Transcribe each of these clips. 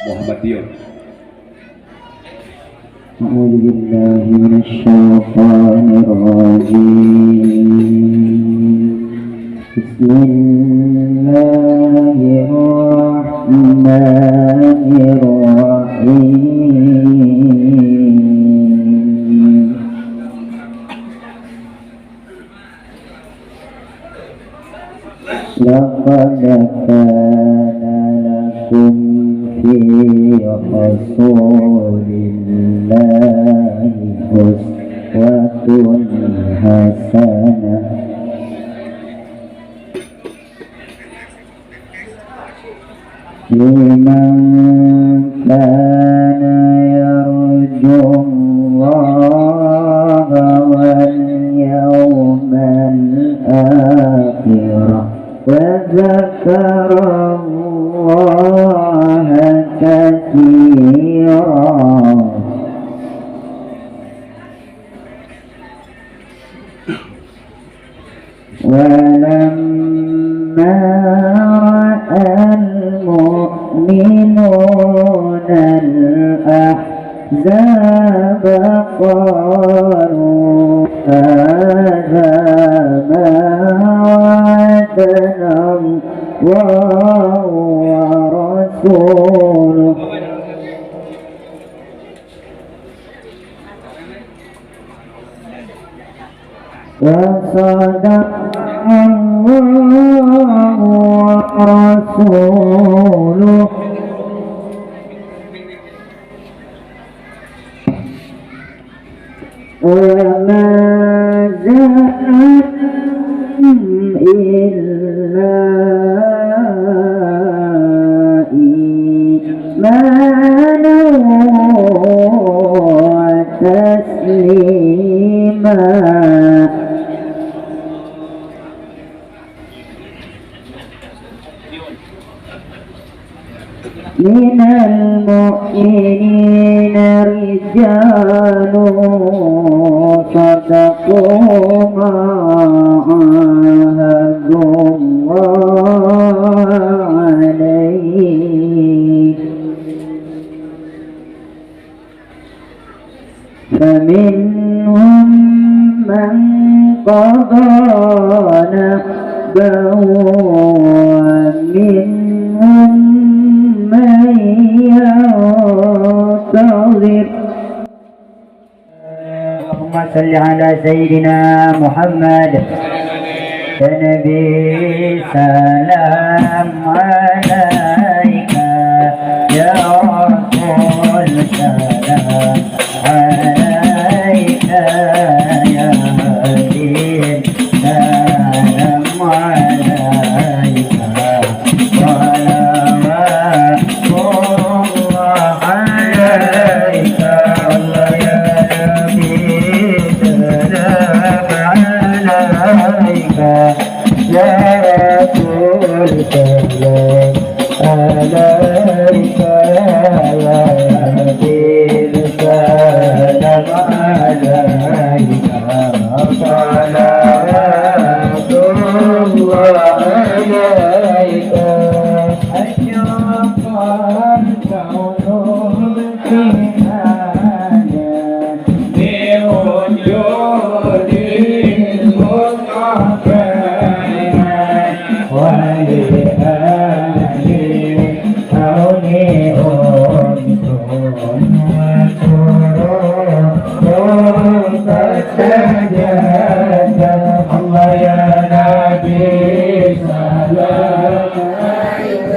Muhammadiyah. أعوذ بالله من الشيطان الرجيم. بسم الله الرحمن الرحيم. لقد كان لكم في رسول الله أسوة حسنة لمن كان يرجو الله واليوم الآخر وذكر الله كثيرا. ولما رأى المؤمنون الأحزاب قالوا هذا ما وعدنا الله ورسوله وصدق الله ورسوله وما زادهم إلا إيمانا وتسليما. من المؤمنين رجال صدقوا ما عاهدوا الله عليه فمنهم من قضى نحبه ومنهم من ينتظر. اللهم صل على سيدنا محمد النبي سلام عليك يا رسول سلام عليك يا حبيب سلام عليك صلوات الله عليك الله يا نبي سلام عليك يا رسول سلام عليك يا حبيب سلام عليك صلوات الله عليك أشرق الكون بامتحانا بوجود المصطفى ولأهل الكون أنتم فاستجاب الله يا نبي سلام عليك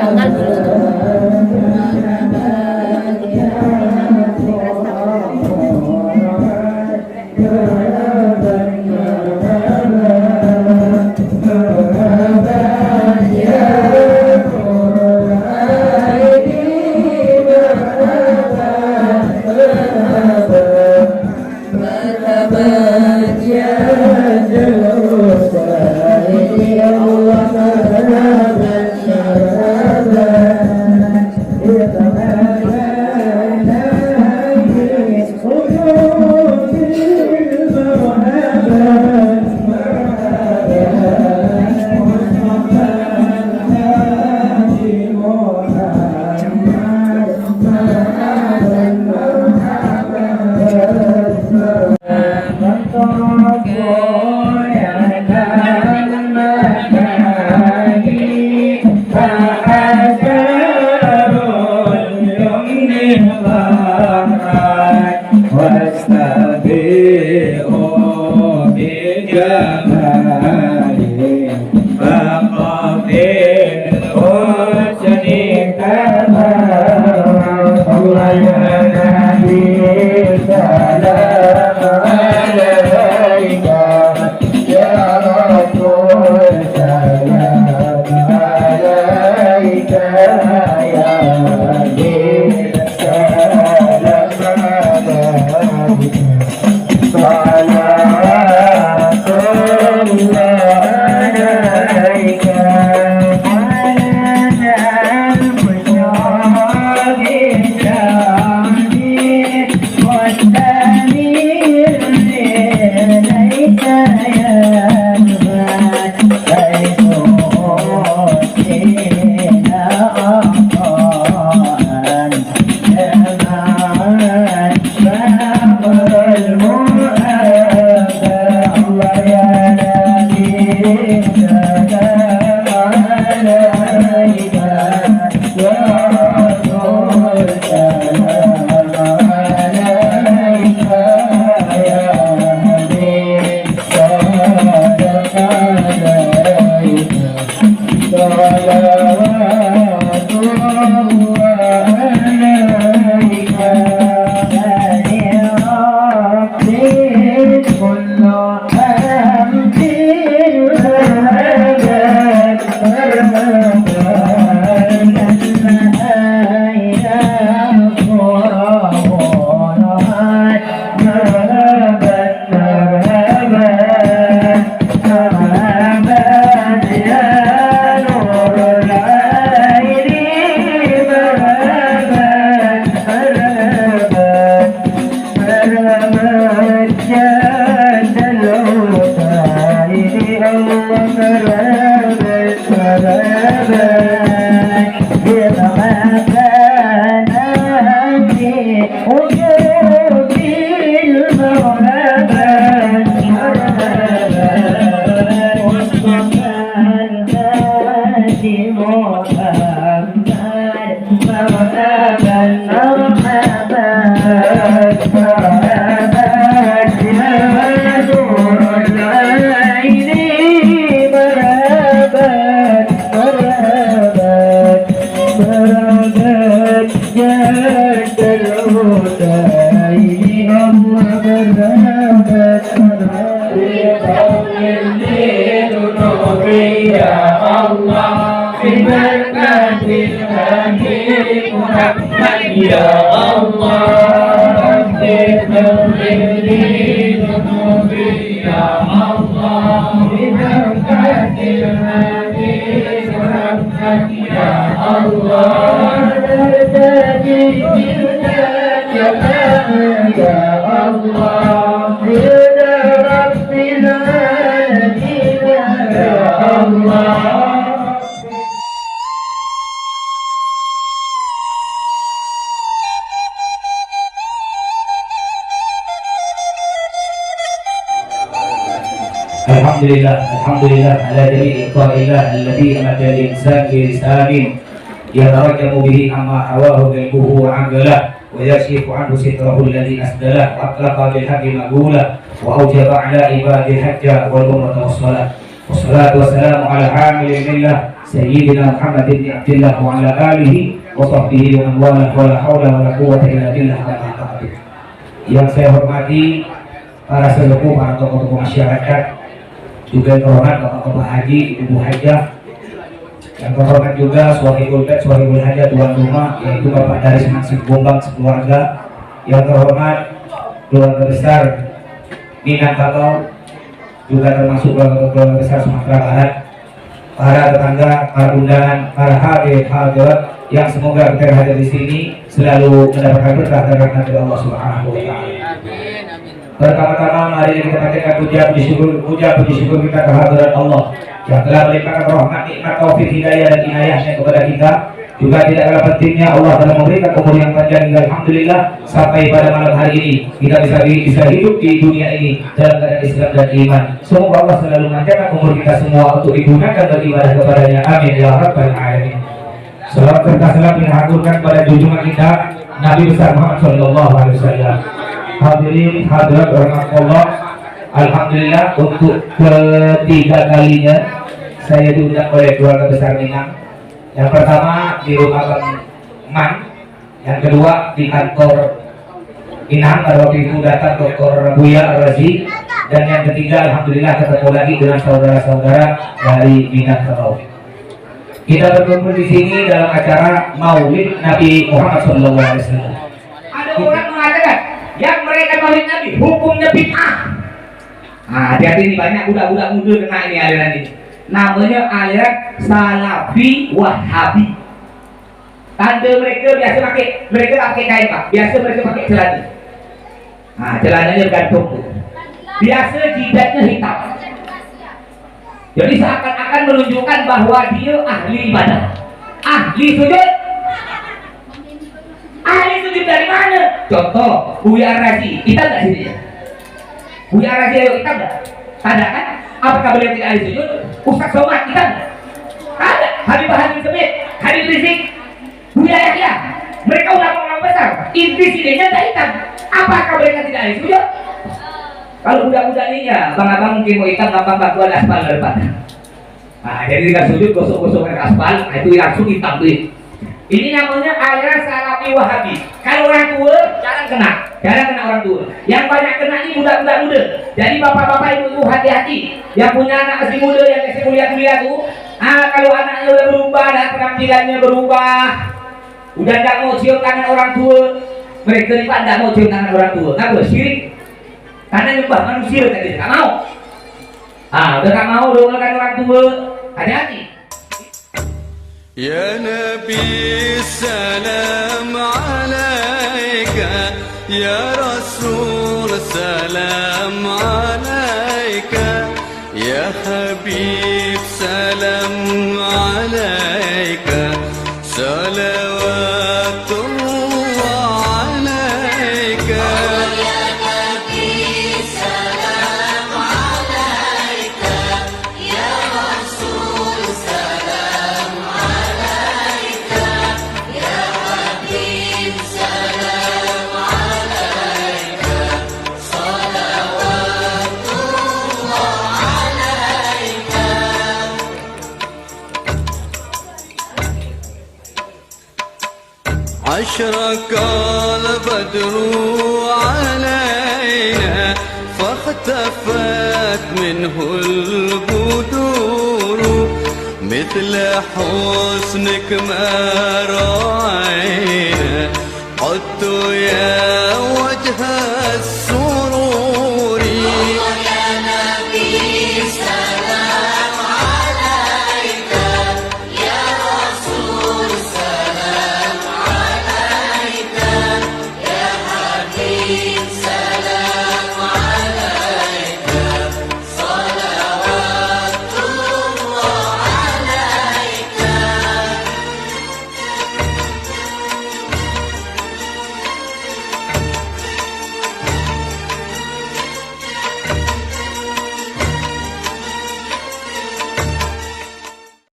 tanggal dulu tuh. Ya Allah, اغفر لي ذنوبي يا الله، ببركة الهادي ورحمتك يا الله، نرتدي منك يا الله، إلى رب العالمين يا الله. Alhamdulillah ala jami'i iqa'illah alladhi amata al-insan bi-lisanin yatarajjamu bihi amma hawahu qalbuhu wa angalah wa yashifu anhu sitrahu alladhi asdalah wa atlaqa bil-haqqi maqula wa awjaba ala ibadi hajja wal umrata was-salah Wassalatu wassalamu ala hamilillah Sayyidina Muhammad ibn Abdillah wa ala alihi wa sahbihi wa man wala wa la hawla wa la quwwata illa billah. Yang saya hormati para sesepuh, para tokoh-tokoh masyarakat, juga yang terhormat Bapak Haji, Ibu Hajah, yang terhormat juga Suahibul Bed, Suahibul Hajah, tuan rumah, yaitu Bapak Daris Mansib Gombang sekeluarga, yang terhormat keluarga besar Minangkabau, juga termasuk keluarga besar Sumatera Barat, para tetangga, para undangan, para hadirat yang semoga kita hadir di sini selalu mendapatkan berkah dan rahmat dari Allah Subhanahu wa taala. Pertama-tama mari kita panjatkan puji syukur kita kehadirat Allah yang telah melimpahkan rahmat, nikmat, taufik, hidayah dan inayahnya kepada kita. Juga tidak kalah pentingnya Allah telah memberikan umur yang panjang hingga alhamdulillah sampai pada malam hari ini kita bisa hidup di dunia ini dalam keadaan Islam dan iman. Semoga Allah selalu melancarkan umur kita semua untuk digunakan beribadah kepadanya. Amin ya rabbal alamin. Salam serta salam kita haturkan pada junjungan kita Nabi besar Muhammad sallallahu alaihi wasallam. Hadirin hadirat rahimakumullah, alhamdulillah untuk ketiga kalinya saya diundang oleh keluarga besar Minang. Yang pertama di rumah Bang Man, yang kedua di kantor Minang, pada waktu itu datang Dr. Buya Ar-Razi, dan yang ketiga alhamdulillah ketemu lagi dengan saudara-saudara dari Minangkabau. Kita berkumpul di sini dalam acara Maulid Nabi Muhammad SAW. Ada orang mengatakan yang mereka Maulid Nabi hukumnya bid'ah. Nah, hati-hati ini banyak budak-budak muda kena ini aliran ini. Namanya aliran Salafi Wahabi. Tanda mereka biasa pakai kain Pak. Biasa mereka pakai celana. Nah, celananya bergantung. Biasa jidatnya hitam. Jadi seakan-akan menunjukkan bahwa dia ahli ibadah. Ahli sujud. Ahli sujud dari mana? Contoh, Buya Razi. Kita nggak sini ya? Buya Razi ayo kita nggak? Ada kan? Apakah beliau tidak ahli sujud? Ustaz Somad kita nggak? Ada. Habibah Habib Semit, Habib Rizik, Buya Yahya. Mereka ulama-ulama besar. Inti sininya tak hitam. Apakah mereka tidak ahli sujud? Kalau budak-budak ini ya, abang-abang mungkin mau hitam, gampang batuan aspal ke depan. Nah, jadi kita sujud gosok-gosok ke aspal, nah itu langsung hitam tuh. Ini namanya aliran Salafi Wahabi. Kalau orang tua jarang kena orang tua. Yang banyak kena ini budak-budak muda. Jadi bapak-bapak ibu hati-hati. Yang punya anak masih muda yang masih kuliah tuh, kalau anaknya udah berubah dan penampilannya berubah, udah tidak mau cium tangan orang tua, mereka ini tidak mau cium tangan orang tua. Kenapa? Syirik. Karena nyembah manusia tadi, tak mau. Udah tak mau doakan orang tua. Hati-hati. Ya Nabi salam alaika, Ya Rasul salam alaika, Ya Habib salam alaika, salawatullah alaika. أشرق البدر علينا فاختفت منه البدور مثل حسنك ما رأينا قلت يا وجه